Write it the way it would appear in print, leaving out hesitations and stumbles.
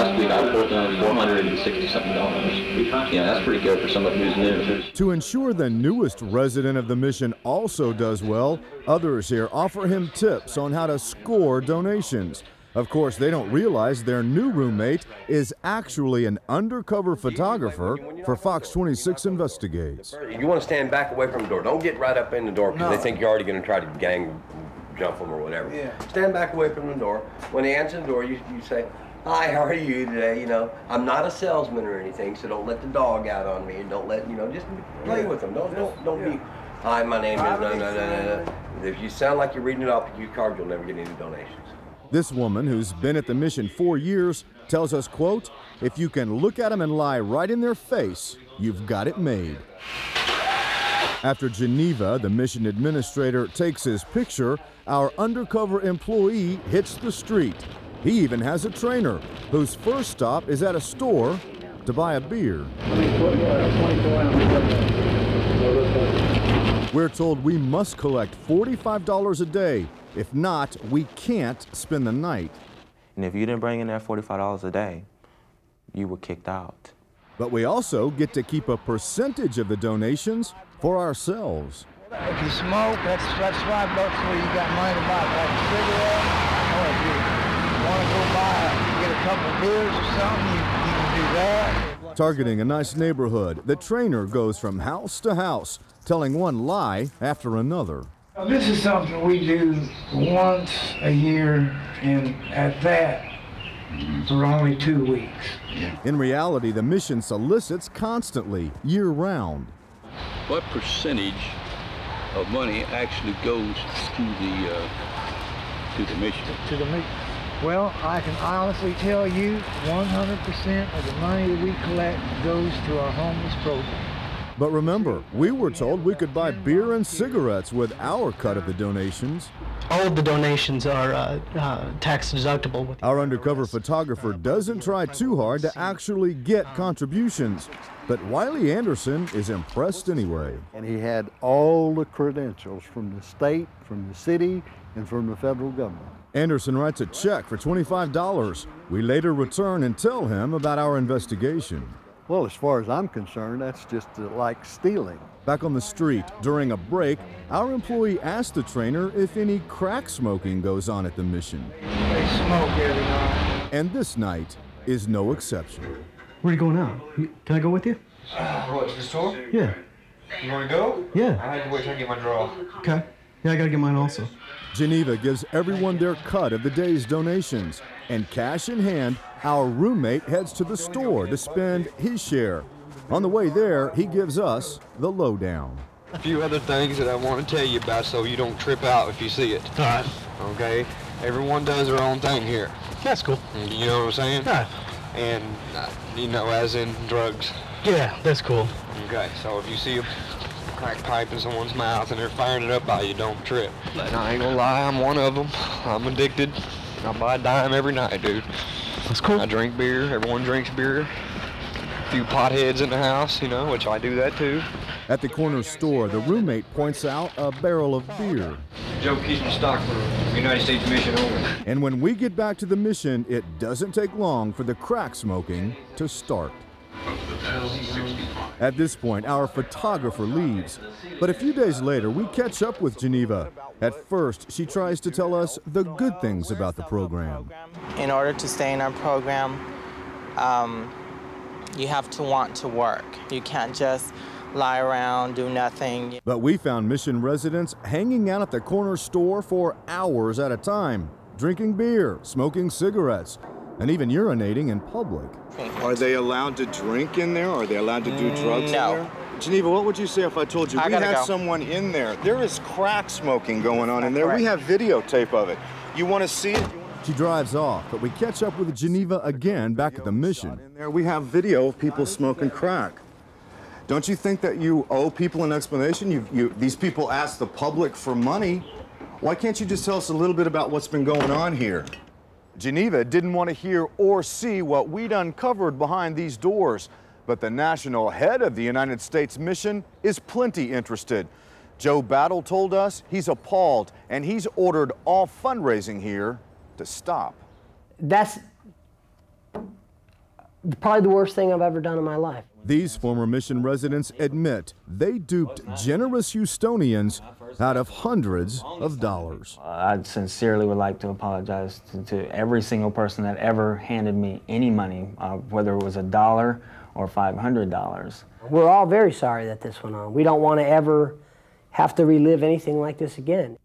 last week I pulled in $460-something. Yeah, that's pretty good for somebody who's new. To ensure the newest resident of the mission also does well, others here offer him tips on how to score donations. Of course, they don't realize their new roommate is actually an undercover photographer for Fox 26 Investigates. You want to stand back away from the door. Don't get right up in the door because they think you're already going to try to gang jump them or whatever. Yeah. Stand back away from the door. When they answer the door, you say, "Hi, how are you today?" You know, I'm not a salesman or anything, so don't let the dog out on me, and don't let, just play with them. Don't be, "Hi, my name is no. If you sound like you're reading it off a cue card, you'll never get any donations. This woman, who's been at the mission 4 years, tells us, quote, "If you can look at them and lie right in their face, you've got it made." After Geneva, the mission administrator, takes his picture, our undercover employee hits the street. He even has a trainer whose first stop is at a store to buy a beer. We're told we must collect $45 a day. If not, we can't spend the night. And if you didn't bring in that $45 a day, you were kicked out. But we also get to keep a percentage of the donations for ourselves. If you smoke, that's $5 where you got money to buy like a cigarette. Or if you want to go get a couple of beers or something, you can do that. Targeting a nice neighborhood, the trainer goes from house to house, telling one lie after another. This is something we do once a year, and at that, for only 2 weeks. In reality, the mission solicits constantly, year-round. What percentage of money actually goes to the mission? To the mission. Well, I can honestly tell you 100% of the money that we collect goes to our homeless program. But remember, we were told we could buy beer and cigarettes with our cut of the donations. All of the donations are tax deductible. Our undercover photographer doesn't try too hard to actually get contributions, but Wiley Anderson is impressed anyway. And he had all the credentials from the state, from the city, and from the federal government. Anderson writes a check for $25. We later return and tell him about our investigation. Well, as far as I'm concerned, that's just like stealing. Back on the street, during a break, our employee asked the trainer if any crack smoking goes on at the mission. They smoke every night. And this night is no exception. Where are you going now? Can I go with you? What, to the store? Yeah. You want to go? Yeah. I had to wait till I get my draw. Okay. Yeah, I gotta get mine also. Geneva gives everyone their cut of the day's donations, and cash in hand, our roommate heads to the store to spend his share. On the way there, he gives us the lowdown. A few other things that I want to tell you about so you don't trip out if you see it. All right. Okay? Everyone does their own thing here. That's cool. You know what I'm saying? All right. And, as in drugs. Yeah, that's cool. Okay, so if you see a crack pipe in someone's mouth and they're firing it up by you, don't trip. And I ain't gonna lie, I'm one of them. I'm addicted. I buy a dime every night, dude. That's cool. I drink beer. Everyone drinks beer. A few potheads in the house, which I do that too. At the corner store, the roommate points out a barrel of beer. Joe keeps me stock for the United States mission only. And when we get back to the mission, it doesn't take long for the crack smoking to start. At this point, our photographer leaves. But a few days later, we catch up with Geneva. At first, she tries to tell us the good things about the program. In order to stay in our program, you have to want to work. You can't just lie around, do nothing. But we found mission residents hanging out at the corner store for hours at a time, drinking beer, smoking cigarettes, and even urinating in public. Are they allowed to drink in there? Are they allowed to do drugs in there? Geneva, what would you say if I told you we had someone in there? There is crack smoking going on in there. We have videotape of it. You want to see it? She drives off, but we catch up with Geneva again back at the mission. In there, we have video of people smoking crack. Don't you think that you owe people an explanation? These people ask the public for money. Why can't you just tell us a little bit about what's been going on here? Geneva didn't want to hear or see what we'd uncovered behind these doors, but the national head of the United States mission is plenty interested. Joe Battle told us he's appalled, and he's ordered all fundraising here to stop. That's probably the worst thing I've ever done in my life. These former mission residents admit they duped generous Houstonians out of hundreds of dollars. I sincerely would like to apologize to every single person that ever handed me any money, whether it was $1 or $500. We're all very sorry that this went on. We don't want to ever have to relive anything like this again.